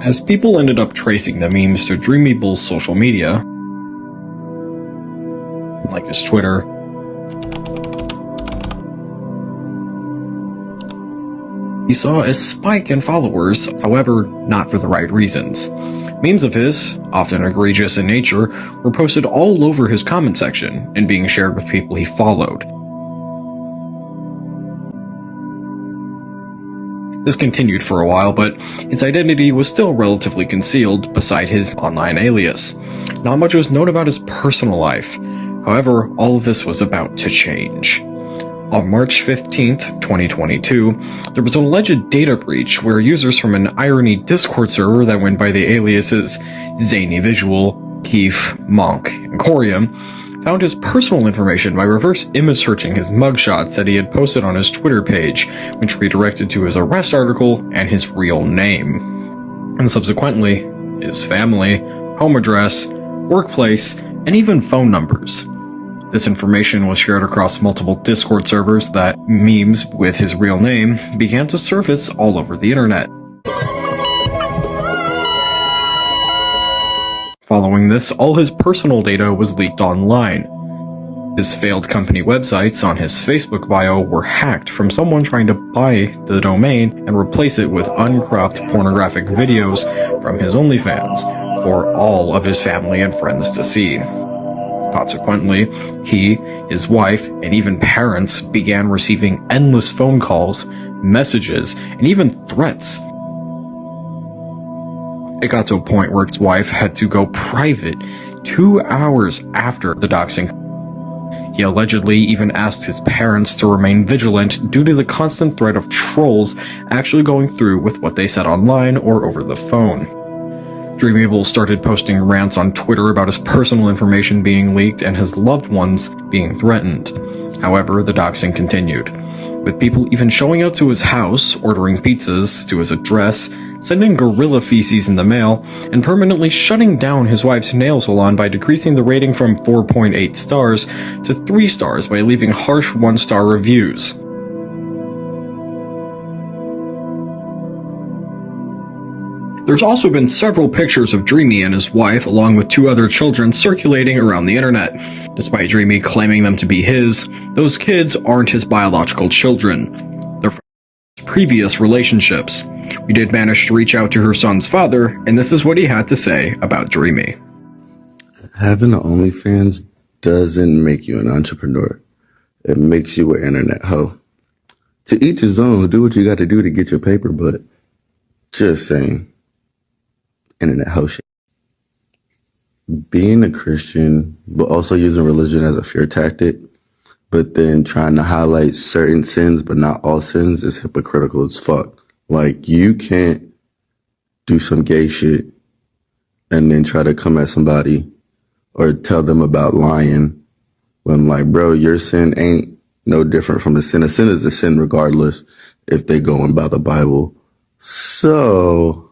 As people ended up tracing the memes to dreamybull's social media, like his Twitter, he saw a spike in followers, however, not for the right reasons. Memes of his, often egregious in nature, were posted all over his comment section and being shared with people he followed. This continued for a while, but his identity was still relatively concealed beside his online alias. Not much was known about his personal life. However, all of this was about to change. On March 15th, 2022, there was an alleged data breach where users from an Irony Discord server that went by the aliases Zany Visual, Keef, Monk, and Corium found his personal information by reverse image searching his mugshots that he had posted on his Twitter page, which redirected to his arrest article and his real name. And subsequently, his family, home address, workplace, and even phone numbers. This information was shared across multiple Discord servers that memes with his real name began to surface all over the internet. Following this, all his personal data was leaked online. His failed company websites on his Facebook bio were hacked from someone trying to buy the domain and replace it with uncropped pornographic videos from his OnlyFans for all of his family and friends to see. Consequently, he, his wife, and even parents began receiving endless phone calls, messages, and even threats. It got to a point where his wife had to go private 2 hours after the doxing. He allegedly even asked his parents to remain vigilant due to the constant threat of trolls actually going through with what they said online or over the phone. dreamybull started posting rants on Twitter about his personal information being leaked and his loved ones being threatened. However, the doxing continued, with people even showing up to his house, ordering pizzas to his address, sending gorilla feces in the mail, and permanently shutting down his wife's nail salon by decreasing the rating from 4.8 stars to 3 stars by leaving harsh 1-star reviews. There's also been several pictures of Dreamy and his wife, along with 2 other children, circulating around the internet. Despite Dreamy claiming them to be his, those kids aren't his biological children. They're from previous relationships. We did manage to reach out to her son's father, and this is what he had to say about Dreamy. Having an OnlyFans doesn't make you an entrepreneur. It makes you an internet hoe. To each his own, do what you got to do to get your paper, but just saying. Internet hoe shit. Being a Christian, but also using religion as a fear tactic, but then trying to highlight certain sins, but not all sins, is hypocritical as fuck. Like, you can't do some gay shit and then try to come at somebody or tell them about lying when, like, bro, your sin ain't no different from a sin. A sin is a sin regardless if they going by the Bible. So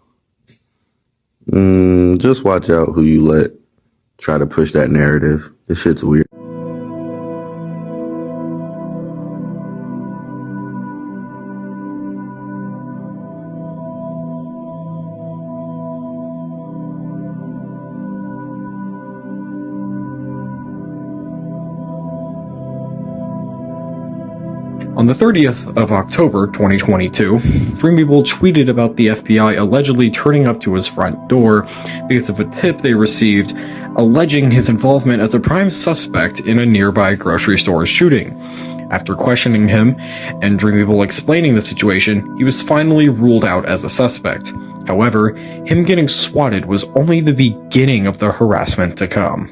just watch out who you let try to push that narrative. This shit's weird. On the 30th of October 2022, dreamybull tweeted about the FBI allegedly turning up to his front door because of a tip they received alleging his involvement as a prime suspect in a nearby grocery store shooting. After questioning him and dreamybull explaining the situation, he was finally ruled out as a suspect. However, him getting swatted was only the beginning of the harassment to come.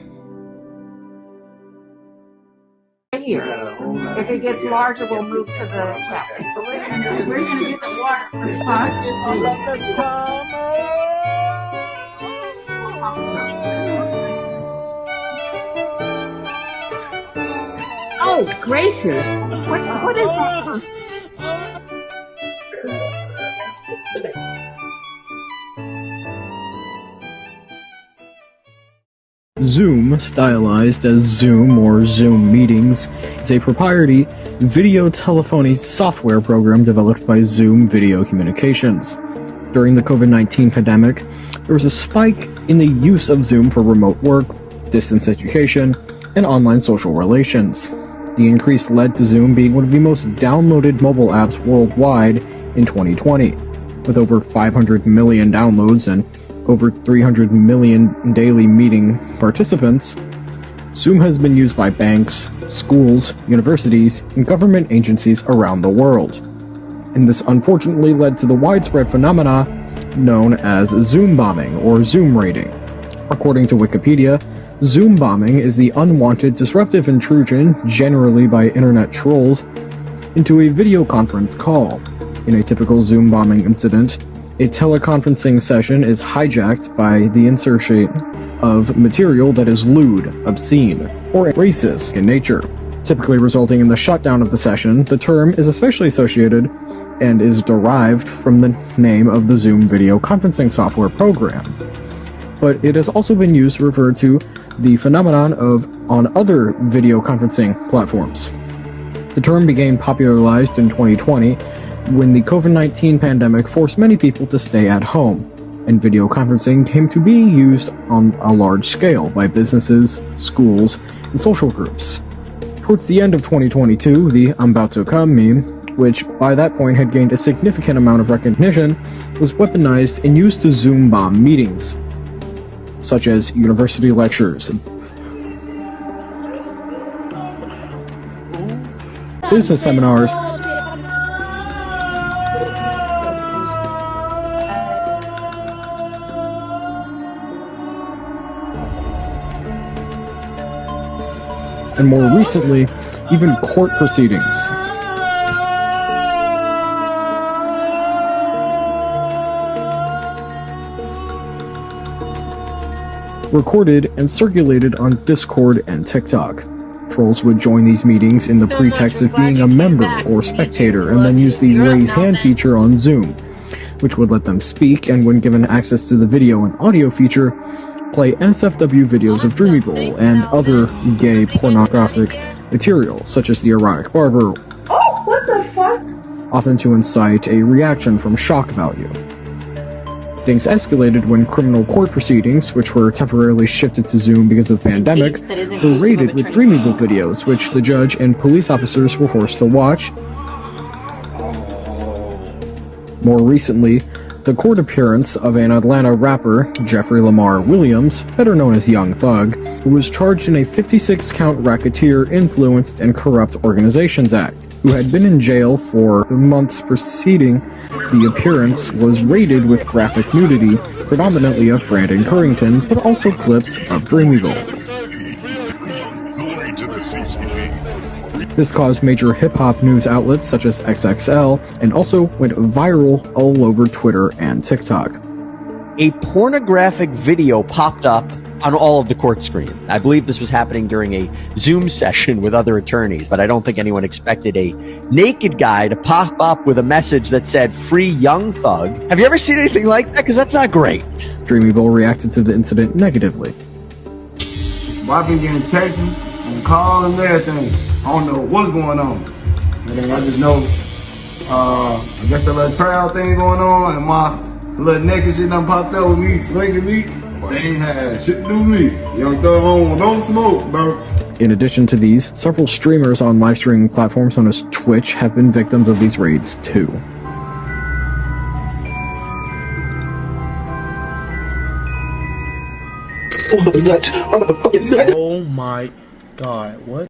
Here. If it gets larger, we'll move to the chapter. We're going to get the water first. Oh, gracious. What is that? Zoom, stylized as Zoom or Zoom Meetings, is a proprietary video telephony software program developed by Zoom Video Communications. During the COVID-19 pandemic, there was a spike in the use of Zoom for remote work, distance education, and online social relations. The increase led to Zoom being one of the most downloaded mobile apps worldwide in 2020, with over 500 million downloads and over 300 million daily meeting participants. Zoom has been used by banks, schools, universities, and government agencies around the world. And this unfortunately led to the widespread phenomena known as Zoom bombing or Zoom raiding. According to Wikipedia, Zoom bombing is the unwanted disruptive intrusion, generally by internet trolls, into a video conference call. In a typical Zoom bombing incident, a teleconferencing session is hijacked by the insertion of material that is lewd, obscene, or racist in nature, typically resulting in the shutdown of the session. The term is especially associated and is derived from the name of the Zoom video conferencing software program. But it has also been used to refer to the phenomenon of on other video conferencing platforms. The term became popularized in 2020 when the COVID-19 pandemic forced many people to stay at home, and video conferencing came to be used on a large scale by businesses, schools, and social groups. Towards the end of 2022, the "I'm about to come" meme, which by that point had gained a significant amount of recognition, was weaponized and used to Zoom bomb meetings, such as university lectures, business seminars, and more recently, even court proceedings. Recorded and circulated on Discord and TikTok. Trolls would join these meetings in the pretext of being a member or spectator and then use the raise hand feature on Zoom, which would let them speak, and when given access to the video and audio feature, play NSFW videos of dreamybull and other gay pornographic material, such as the erotic barber, often to incite a reaction from shock value. Things escalated when criminal court proceedings, which were temporarily shifted to Zoom because of the pandemic, were raided with dreamybull videos, which the judge and police officers were forced to watch. More recently, the court appearance of an Atlanta rapper, Jeffrey Lamar Williams, better known as Young Thug, who was charged in a 56-count racketeer, influenced, and corrupt organizations act, who had been in jail for the months preceding the appearance, was raided with graphic nudity, predominantly of Brandon Currington, but also clips of dreamybull. This caused major hip-hop news outlets such as XXL, and also went viral all over Twitter and TikTok. A pornographic video popped up on all of the court screens. I believe this was happening during a Zoom session with other attorneys, but I don't think anyone expected a naked guy to pop up with a message that said, "Free Young Thug." Have you ever seen anything like that? Because that's not great. dreamybull reacted to the incident negatively. Well, I've been getting texts and calls and everything. I don't know what's going on. And then I just know, I guess the little crowd thing going on, and my little naked shit done popped up with me, swinging me. They ain't had shit to do with me. Young Thug on, don't smoke, bro. In addition to these, several streamers on live streaming platforms known as Twitch have been victims of these raids too. Oh my god, what?